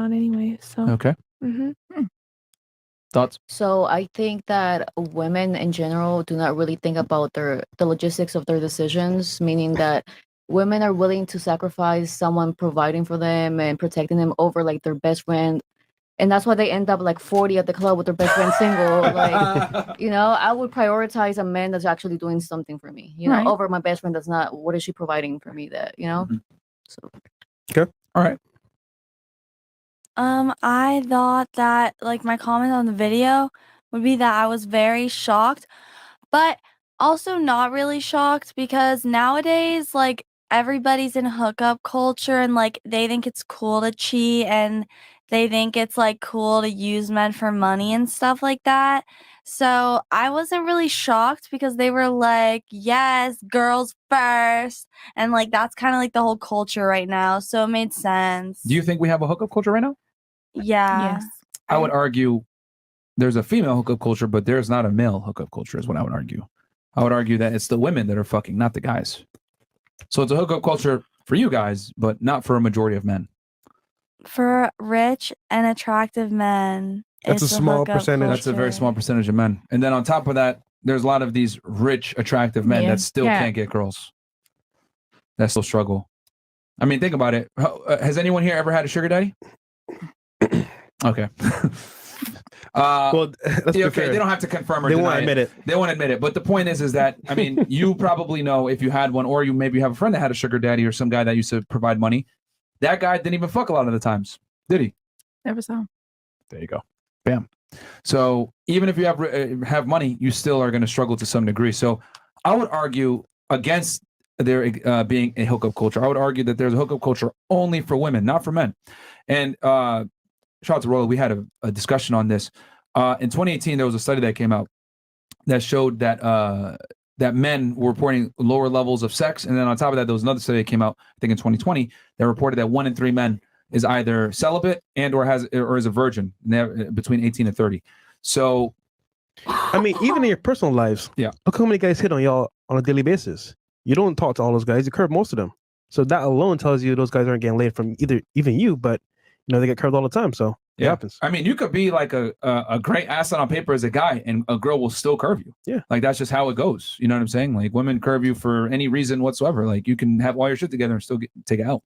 on anyway. So okay. Thoughts? So I think that women in general do not really think about the logistics of their decisions, meaning that women are willing to sacrifice someone providing for them and protecting them over like their best friend. And that's why they end up like 40 at the club with their best friend single. Like, you know, I would prioritize a man that's actually doing something for me, you know, over my best friend that's not. What is she providing for me that, you know? So. Okay. All right. I thought that like my comment on the video would be that I was very shocked, but also not really shocked because nowadays like everybody's in hookup culture and like they think it's cool to cheat and they think it's like cool to use men for money and stuff like that. So I wasn't really shocked because they were like, yes, girls first. And like that's kind of like the whole culture right now. So it made sense. Do you think we have a hookup culture right now? Yeah. yes. I would argue there's a female hookup culture, but there's not a male hookup culture is what I would argue. I would argue that it's the women that are fucking, not the guys. So it's a hookup culture for you guys, but not for a majority of men. For rich and attractive men. That's it's a small hookup percentage. That's a very culture. small percentage of men. And then on top of that, there's a lot of these rich, attractive men that still can't get girls. That still struggle. I mean, think about it. Has anyone here ever had a sugar daddy? Okay. Well, let's be okay, fair. they don't have to confirm or They deny won't admit it. They won't admit it. But the point is that, I mean, you probably know if you had one, or you maybe have a friend that had a sugar daddy or some guy that used to provide money. That guy didn't even fuck a lot of the times, did he? Never saw. There you go. Bam. So even if you have money, you still are going to struggle to some degree. So I would argue against there being a hookup culture. I would argue that there's a hookup culture only for women, not for men. And shout out to Rolla, we had a discussion on this. In 2018, there was a study that came out that showed that that men were reporting lower levels of sex. And then on top of that, there was another study that came out, I think in 2020, that reported that 1 in 3 men is either celibate and or is a virgin between 18 and 30. So, I mean, even in your personal lives, look how many guys hit on y'all on a daily basis. You don't talk to all those guys. You curve most of them. So that alone tells you those guys aren't getting laid from even you, but you know they get curved all the time. So it happens. I mean, you could be like a great asset on paper as a guy, and a girl will still curve you. Yeah, like that's just how it goes. You know what I'm saying? Like women curve you for any reason whatsoever. Like you can have all your shit together and still take it out.